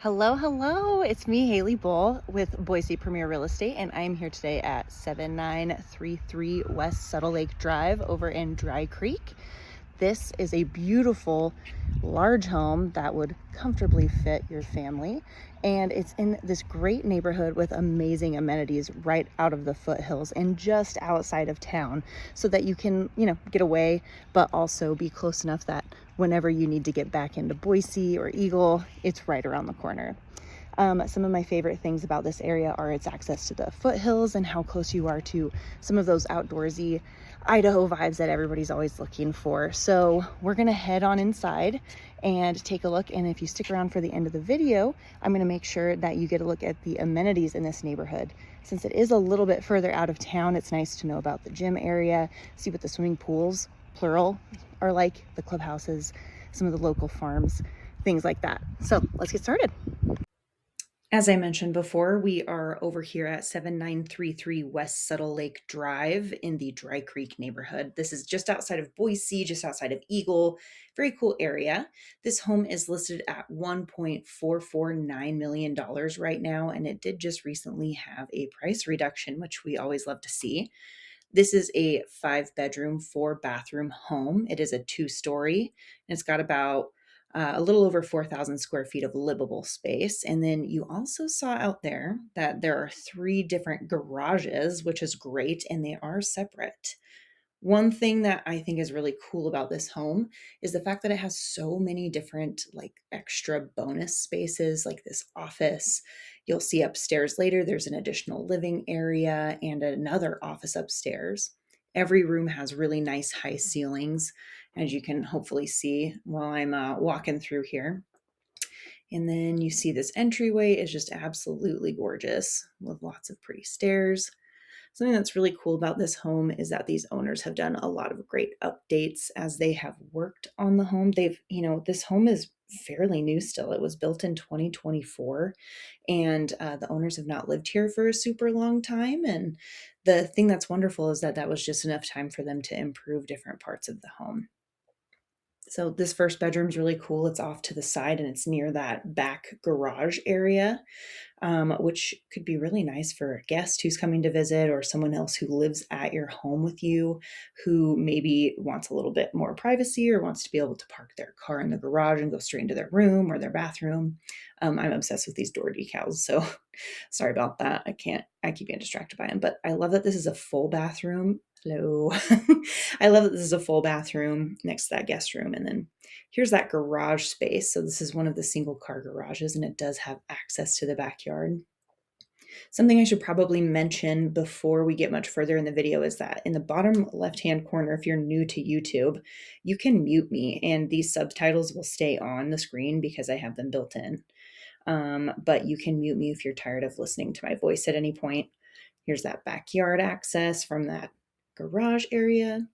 Hello, hello. It's me, Haley Bull with Boise Premier Real Estate, and I am here today at 7933 West Subtle Lake Drive over in Dry Creek. This is a beautiful, large home that would comfortably fit your family, and it's in this great neighborhood with amazing amenities right out of the foothills and just outside of town, so that you can, get away, but also be close enough that whenever you need to get back into Boise or Eagle, it's right around the corner. Some of my favorite things about this area are its access to the foothills and how close you are to some of those outdoorsy Idaho vibes that everybody's always looking for. So we're gonna head on inside and take a look. And if you stick around for the end of the video, I'm gonna make sure that you get a look at the amenities in this neighborhood. Since it is a little bit further out of town, it's nice to know about the gym area, see what the swimming pools, plural, are like, the clubhouses, some of the local farms, things like that. So let's get started. As I mentioned before, we are over here at 7933 West Subtle Lake Drive in the Dry Creek neighborhood. This is just outside of Boise, just outside of Eagle. Very cool area. This home is listed at $1.449 million right now, and it did just recently have a price reduction, which we always love to see. This is a 5-bedroom, 4-bathroom home. It is a 2-story, and it's got about a little over 4,000 square feet of livable space. And then you also saw out there that there are 3 different garages, which is great, and they are separate. One thing that I think is really cool about this home is the fact that it has so many different extra bonus spaces, like this office. You'll see upstairs later, there's an additional living area and another office upstairs. Every room has really nice high ceilings, as you can hopefully see while I'm walking through here. And then you see this entryway is just absolutely gorgeous with lots of pretty stairs. Something that's really cool about this home is that these owners have done a lot of great updates as they have worked on the home. This home is fairly new still. It was built in 2024, and the owners have not lived here for a super long time. And the thing that's wonderful is that was just enough time for them to improve different parts of the home. So this first bedroom is really cool. It's off to the side and it's near that back garage area, which could be really nice for a guest who's coming to visit or someone else who lives at your home with you who maybe wants a little bit more privacy or wants to be able to park their car in the garage and go straight into their room or their bathroom. I'm obsessed with these door decals, so sorry about that. I keep getting distracted by them, but I love that this is a full bathroom. Hello. I love that this is a full bathroom next to that guest room. And then here's that garage space. So this is one of the single car garages, and it does have access to the backyard. Something I should probably mention before we get much further in the video is that in the bottom left-hand corner, if you're new to YouTube, you can mute me and these subtitles will stay on the screen because I have them built in. But you can mute me if you're tired of listening to my voice at any point. Here's that backyard access from that garage area.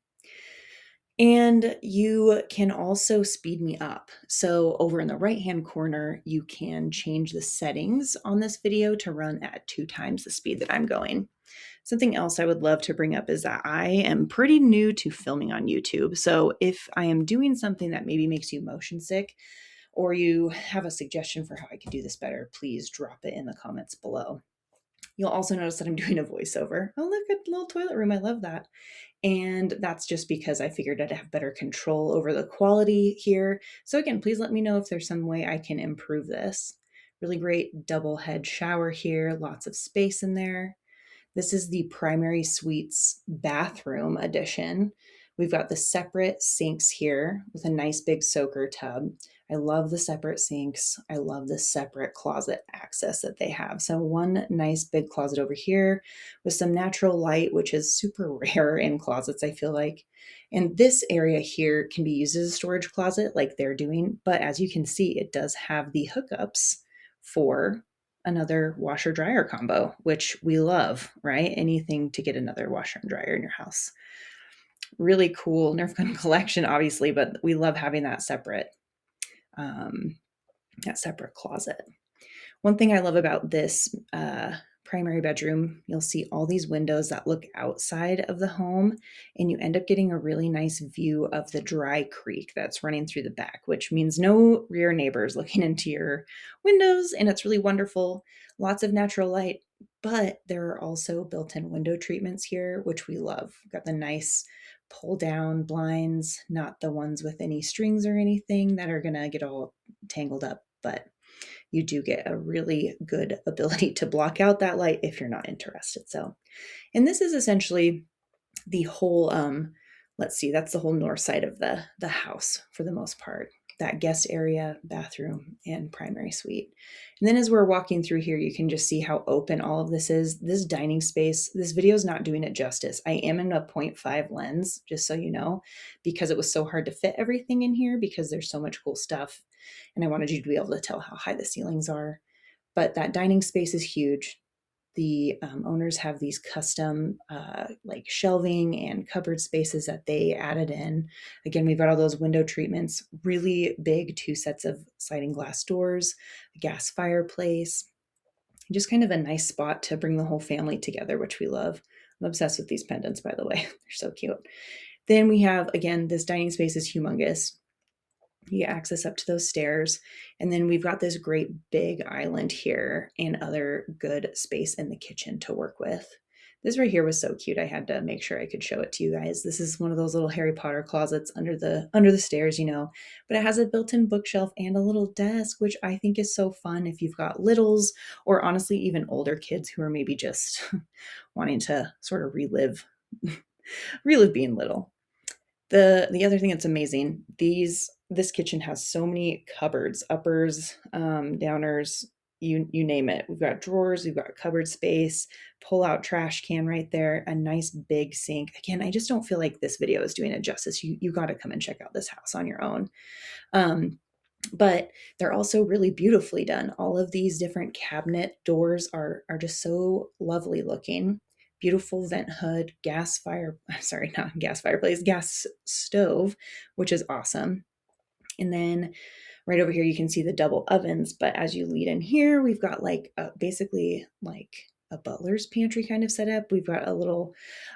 And you can also speed me up. So over in the right-hand corner, you can change the settings on this video to run at 2 times the speed that I'm going. Something else I would love to bring up is that I am pretty new to filming on YouTube. So if I am doing something that maybe makes you motion sick, or you have a suggestion for how I could do this better, please drop it in the comments below. You'll also notice that I'm doing a voiceover. Oh, look at the little toilet room. I love that. And that's just because I figured I'd have better control over the quality here. So again, please let me know if there's some way I can improve this. Really great double head shower here. Lots of space in there. This is the primary suites bathroom addition. We've got the separate sinks here with a nice big soaker tub. I love the separate sinks. I love the separate closet access that they have. So one nice big closet over here with some natural light, which is super rare in closets, I feel like. And this area here can be used as a storage closet like they're doing. But as you can see, it does have the hookups for another washer dryer combo, which we love, right? Anything to get another washer and dryer in your house. Really cool Nerf gun collection, obviously, but we love having that separate closet. One thing I love about this primary bedroom, you'll see all these windows that look outside of the home, and you end up getting a really nice view of the dry creek that's running through the back, which means no rear neighbors looking into your windows, and it's really wonderful. Lots of natural light, but there are also built-in window treatments here, which we love. We've got the nice pull-down blinds, not the ones with any strings or anything that are gonna get all tangled up, but you do get a really good ability to block out that light if you're not interested. So, and this is essentially the whole, let's see, that's the whole north side of the house for the most part. That guest area, bathroom, and primary suite. And then as we're walking through here, you can just see how open all of this is. This dining space, this video is not doing it justice. I am in a 0.5 lens, just so you know, because it was so hard to fit everything in here because there's so much cool stuff. And I wanted you to be able to tell how high the ceilings are. But that dining space is huge. The owners have these custom like shelving and cupboard spaces that they added in. Again, we've got all those window treatments, really big 2 sets of sliding glass doors, a gas fireplace, just kind of a nice spot to bring the whole family together, which we love. I'm obsessed with these pendants, by the way. They're so cute. Then we have, again, this dining space is humongous. You get access up to those stairs. And then we've got this great big island here and other good space in the kitchen to work with. This right here was so cute. I had to make sure I could show it to you guys. This is one of those little Harry Potter closets under the stairs, you know, but it has a built-in bookshelf and a little desk, which I think is so fun if you've got littles or honestly even older kids who are maybe just wanting to sort of relive being little. The other thing that's amazing, this kitchen has so many cupboards, uppers, downers, you name it. We've got drawers, we've got cupboard space, pull out trash can right there, a nice big sink. Again, I just don't feel like this video is doing it justice. You got to come and check out this house on your own. But they're also really beautifully done. All of these different cabinet doors are just so lovely looking. Beautiful vent hood, gas stove, which is awesome. And then right over here, you can see the double ovens. But as you lead in here, we've got like basically like a butler's pantry kind of setup. We've got a little,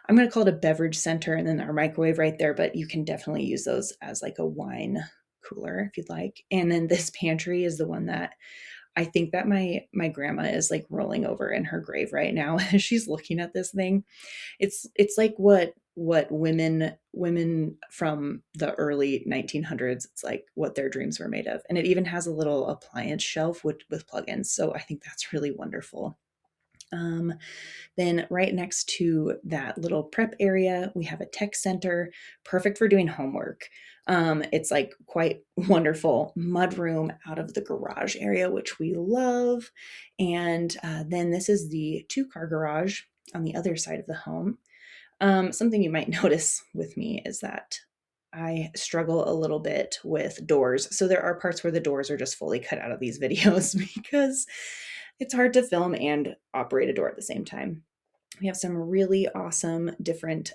I'm going to call it a beverage center, and then our microwave right there, but you can definitely use those as like a wine cooler if you'd like. And then this pantry is the one that I think that my grandma is like rolling over in her grave right now as she's looking at this thing. It's like what women from the early 1900s, it's like what their dreams were made of. And it even has a little appliance shelf with plugins. So I think that's really wonderful. Then right next to that little prep area, we have a tech center, perfect for doing homework. It's like quite wonderful mudroom out of the garage area, which we love. And then this is the 2-car garage on the other side of the home. Something you might notice with me is that I struggle a little bit with doors. So there are parts where the doors are just fully cut out of these videos because it's hard to film and operate a door at the same time. We have some really awesome different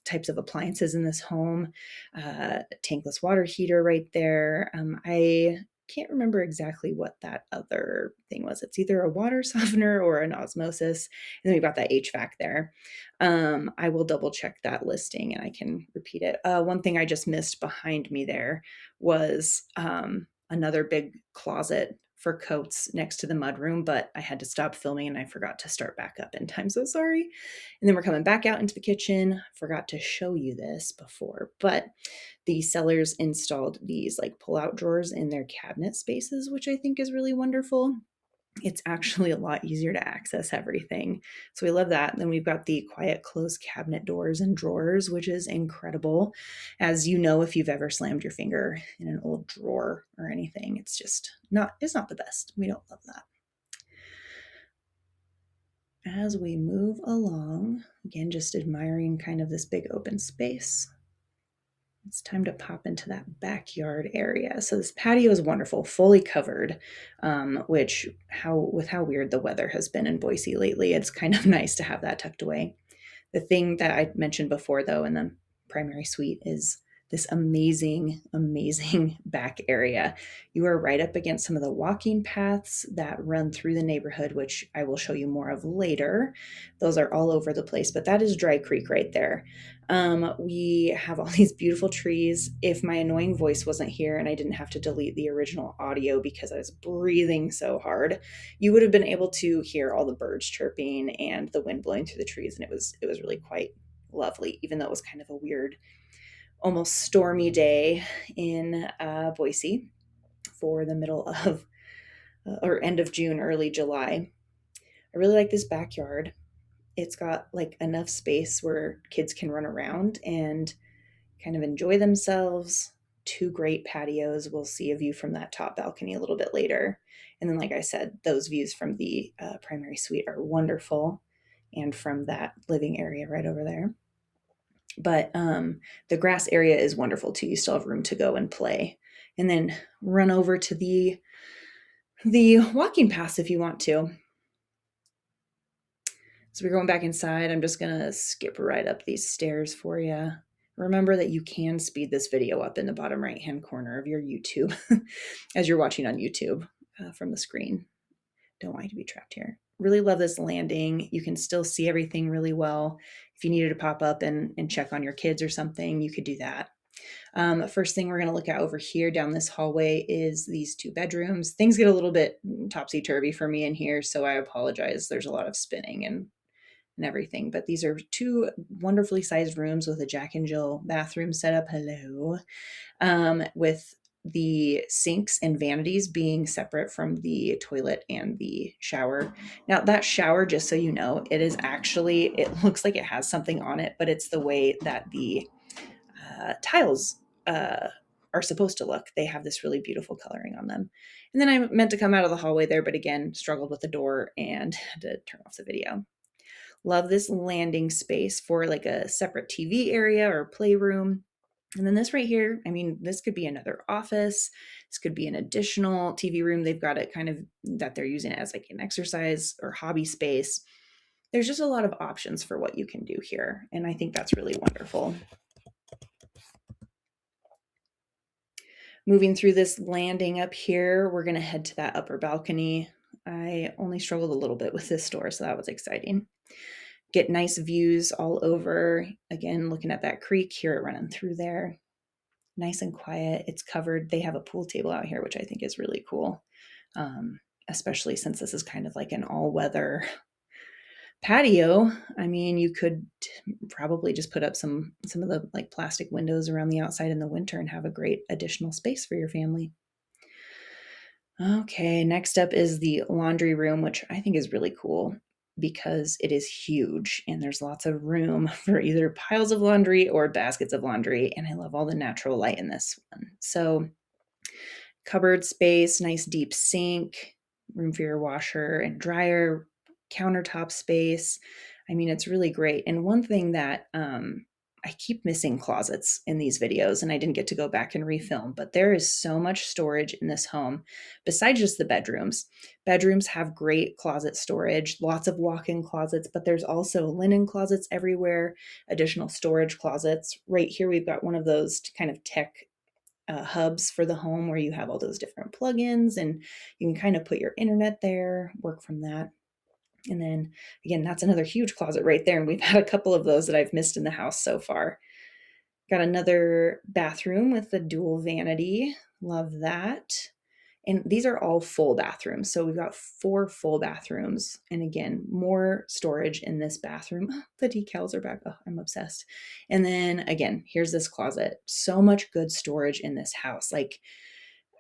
types of appliances in this home. Tankless water heater right there. I can't remember exactly what that other thing was. It's either a water softener or an osmosis. And then we've got that HVAC there. I will double check that listing and I can repeat it. One thing I just missed behind me there was another big closet for coats next to the mudroom, but I had to stop filming and I forgot to start back up in time. So sorry. And then we're coming back out into the kitchen. Forgot to show you this before, but the sellers installed these like pull-out drawers in their cabinet spaces, which I think is really wonderful. It's actually a lot easier to access everything. So we love that. Then we've got the quiet closed cabinet doors and drawers, which is incredible. As you know, if you've ever slammed your finger in an old drawer or anything, it's not the best. We don't love that. As we move along, again, just admiring kind of this big open space. It's time to pop into that backyard area. So this patio is wonderful, fully covered, with how weird the weather has been in Boise lately, it's kind of nice to have that tucked away. The thing that I mentioned before, though, in the primary suite is this amazing, amazing back area. You are right up against some of the walking paths that run through the neighborhood, which I will show you more of later. Those are all over the place, but that is Dry Creek right there. We have all these beautiful trees. If my annoying voice wasn't here and I didn't have to delete the original audio because I was breathing so hard, you would have been able to hear all the birds chirping and the wind blowing through the trees, and it was really quite lovely, even though it was kind of a weird, almost stormy day in Boise for the middle of or end of June, early July. I really like this backyard. It's got like enough space where kids can run around and kind of enjoy themselves. Two great patios. We'll see a view from that top balcony a little bit later. And then, like I said, those views from the primary suite are wonderful, and from that living area right over there. But the grass area is wonderful too. You still have room to go and play, and then run over to the walking paths if you want to. So we're going back inside. I'm just gonna skip right up these stairs for you. Remember that you can speed this video up in the bottom right hand corner of your YouTube as you're watching on YouTube from the screen. Don't want you to be trapped here. Really love this landing. You can still see everything really well. If you needed to pop up and check on your kids or something, you could do that. First thing we're going to look at over here down this hallway is these two bedrooms. Things get a little bit topsy-turvy for me in here, so I apologize. There's a lot of spinning and everything, but these are two wonderfully sized rooms with a Jack and Jill bathroom setup. Hello. With the sinks and vanities being separate from the toilet and the shower. Now that shower, just so you know, it looks like it has something on it, but it's the way that the tiles are supposed to look. They have this really beautiful coloring on them. And then I meant to come out of the hallway there, but again, struggled with the door and had to turn off the video. Love this landing space for like a separate TV area or playroom. And then this right here, I mean, this could be another office. This could be an additional TV room. They've got it kind of that they're using it as like an exercise or hobby space. There's just a lot of options for what you can do here. And I think that's really wonderful. Moving through this landing up here, we're going to head to that upper balcony. I only struggled a little bit with this door, so that was exciting. Get nice views all over. Again, looking at that creek, hear it running through there. Nice and quiet. It's covered. They have a pool table out here, which I think is really cool, especially since this is kind of like an all-weather patio. I mean, you could probably just put up some of the like plastic windows around the outside in the winter and have a great additional space for your family. Okay, next up is the laundry room, which I think is really cool because it is huge and there's lots of room for either piles of laundry or baskets of laundry. And I love all the natural light in this one. So cupboard space, nice deep sink, room for your washer and dryer, countertop space. I mean, it's really great. And one thing that I keep missing closets in these videos, and I didn't get to go back and refilm, but there is so much storage in this home besides just the bedrooms. Bedrooms have great closet storage, lots of walk-in closets, but there's also linen closets everywhere, additional storage closets. Right here, we've got one of those kind of tech hubs for the home where you have all those different plugins and you can kind of put your internet there, work from that. And then again, that's another huge closet right there. And we've had a couple of those that I've missed in the house so far. Got another bathroom with the dual vanity. Love that. And these are all full bathrooms. So we've got 4 full bathrooms. And again, more storage in this bathroom. The decals are back. Oh, I'm obsessed. And then again, here's this closet. So much good storage in this house. Like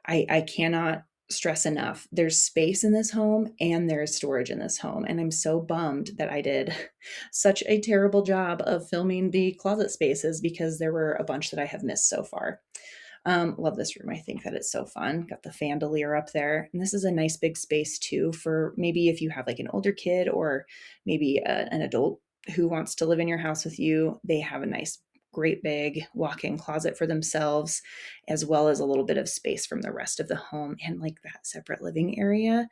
I cannot stress enough. There's space in this home and there's storage in this home. And I'm so bummed that I did such a terrible job of filming the closet spaces because there were a bunch that I have missed so far. Love this room. I think that it's so fun. Got the chandelier up there. And this is a nice big space too for maybe if you have like an older kid or maybe an adult who wants to live in your house with you. They have a nice great big walk-in closet for themselves, as well as a little bit of space from the rest of the home, and like that separate living area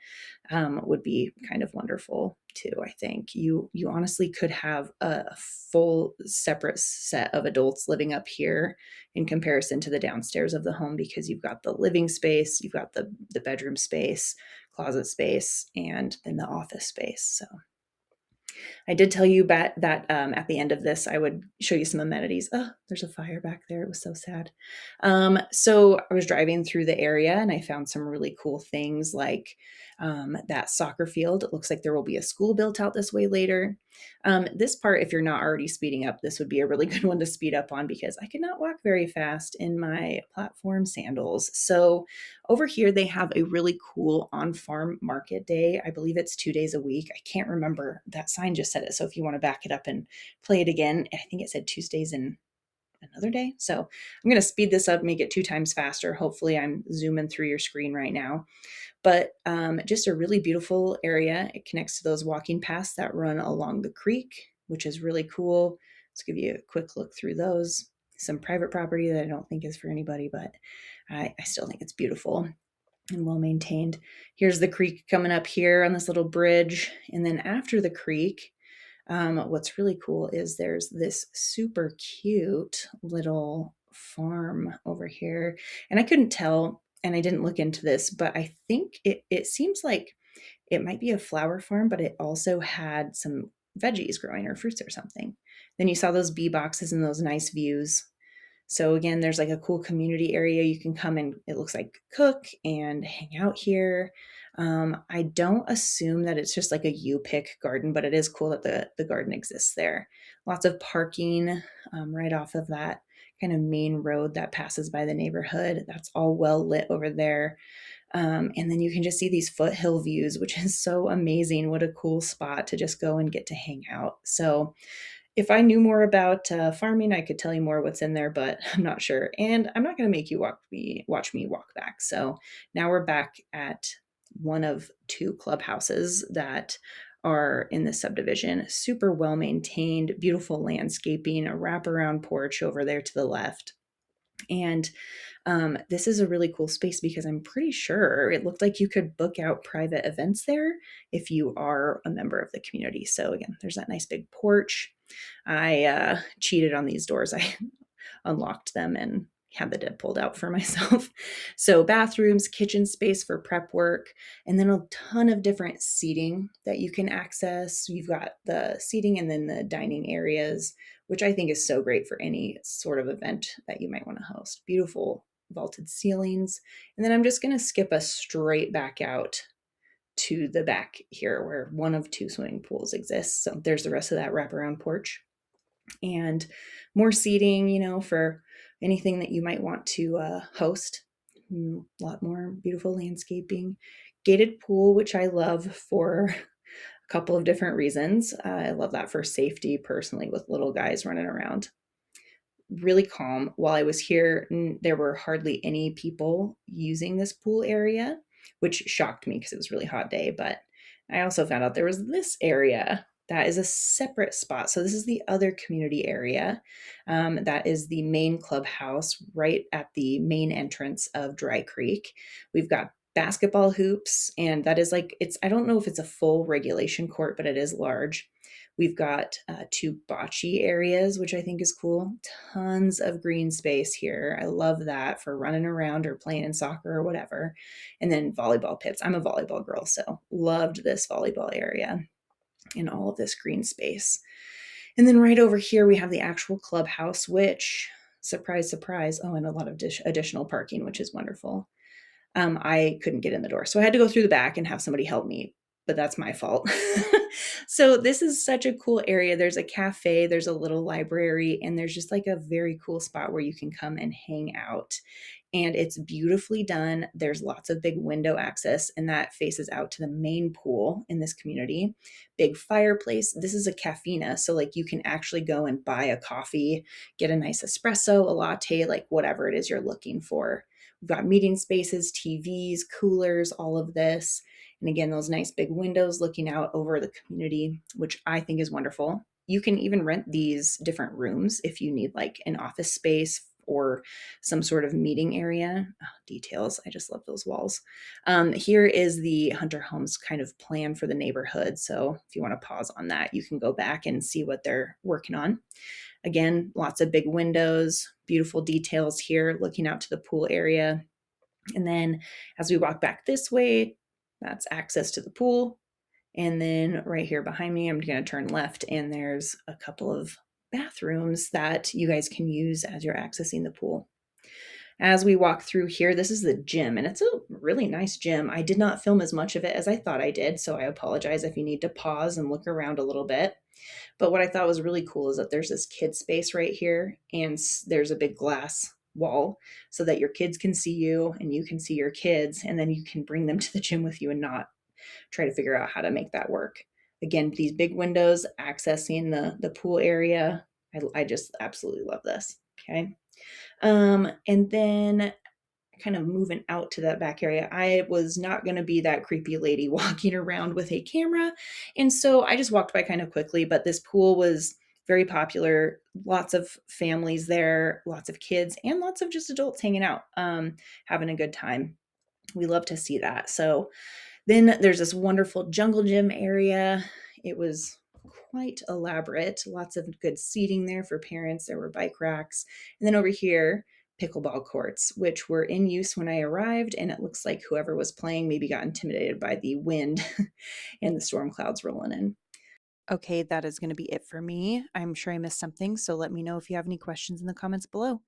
would be kind of wonderful too. I think you honestly could have a full separate set of adults living up here in comparison to the downstairs of the home, because you've got the living space, you've got the bedroom space, closet space, and then the office space. So I did tell you that at the end of this, I would show you some amenities. Oh, there's a fire back there. It was so sad. So I was driving through the area and I found some really cool things like that soccer field. It looks like there will be a school built out this way later. This part, if you're not already speeding up, this would be a really good one to speed up on because I could not walk very fast in my platform sandals. So over here, they have a really cool on-farm market day. I believe it's 2 days a week. I can't remember. That sign just said it. So if you want to back it up and play it again, I think it said Tuesdays and another day. So I'm going to speed this up, make it 2 times faster. Hopefully I'm zooming through your screen right now. But just a really beautiful area. It connects to those walking paths that run along the creek, which is really cool. Let's give you a quick look through those. Some private property that I don't think is for anybody, but I still think it's beautiful and well maintained. Here's the creek coming up here on this little bridge. And then after the creek, what's really cool is there's this super cute little farm over here. And I couldn't tell, and I didn't look into this, but I think it seems like it might be a flower farm, but it also had some veggies growing or fruits or something. Then you saw those bee boxes and those nice views. So again, there's like a cool community area. You can come and it looks like cook and hang out here. I don't assume that it's just like a U-pick garden, but it is cool that the garden exists there. Lots of parking right off of that kind of main road that passes by the neighborhood. That's all well lit over there. And then you can just see these foothill views, which is so amazing. What a cool spot to just go and get to hang out. So if I knew more about farming, I could tell you more what's in there, but I'm not sure. And I'm not going to make you watch me walk back. So now we're back at one of 2 clubhouses that are in this subdivision. Super well maintained, beautiful landscaping, a wraparound porch over there to the left. And this is a really cool space because I'm pretty sure it looked like you could book out private events there if you are a member of the community. So again, there's that nice big porch. I cheated on these doors. I unlocked them and had the dead pulled out for myself. So bathrooms, kitchen space for prep work, and then a ton of different seating that you can access. You've got the seating and then the dining areas, which I think is so great for any sort of event that you might want to host. Beautiful vaulted ceilings. And then I'm just going to skip us straight back out to the back here where one of 2 swimming pools exists. So there's the rest of that wraparound porch and more seating, for anything that you might want to host. A lot more beautiful landscaping, gated pool, which I love for a couple of different reasons. I love that for safety personally with little guys running around. Really calm. While I was here, there were hardly any people using this pool area, which shocked me because it was a really hot day. But I also found out there was this area that is a separate spot. So this is the other community area. That is the main clubhouse right at the main entrance of Dry Creek. We've got basketball hoops, and that is I don't know if it's a full regulation court, but it is large. We've got 2 bocce areas, which I think is cool. Tons of green space here. I love that for running around or playing in soccer or whatever. And then volleyball pits. I'm a volleyball girl, so loved this volleyball area and all of this green space. And then right over here, we have the actual clubhouse, which, surprise, surprise, and a lot of additional parking, which is wonderful. I couldn't get in the door, so I had to go through the back and have somebody help me, but that's my fault. So this is such a cool area. There's a cafe, there's a little library, and there's just like a very cool spot where you can come and hang out. And it's beautifully done. There's lots of big window access, and that faces out to the main pool in this community. Big fireplace. This is a cafina, so like you can actually go and buy a coffee, get a nice espresso, a latte, like whatever it is you're looking for. We've got meeting spaces, TVs, coolers, all of this. And again, those nice big windows looking out over the community, which I think is wonderful. you can even rent these different rooms if you need like an office space or some sort of meeting area. Oh, details. I just love those walls. Here is the Hunter Homes kind of plan for the neighborhood. So if you want to pause on that, you can go back and see what they're working on. Again, lots of big windows, beautiful details here, looking out to the pool area. And then as we walk back this way, that's access to the pool. And then right here behind me, I'm going to turn left, and there's a couple of bathrooms that you guys can use as you're accessing the pool. As we walk through here, this is the gym, and it's a really nice gym. I did not film as much of it as I thought I did, so I apologize if you need to pause and look around a little bit. But what I thought was really cool is that there's this kid space right here, and there's a big glass wall so that your kids can see you and you can see your kids, and then you can bring them to the gym with you and not try to figure out how to make that work. Again, these big windows accessing the pool area. I just absolutely love this. Okay. And then kind of moving out to that back area, I was not going to be that creepy lady walking around with a camera. And so I just walked by kind of quickly, but this pool was very popular. Lots of families there, lots of kids, and lots of just adults hanging out, having a good time. We love to see that. So then there's this wonderful jungle gym area. It was quite elaborate, lots of good seating there for parents. There were bike racks. And then over here, pickleball courts, which were in use when I arrived. And it looks like whoever was playing maybe got intimidated by the wind and the storm clouds rolling in. Okay, that is going to be it for me. I'm sure I missed something, so let me know if you have any questions in the comments below.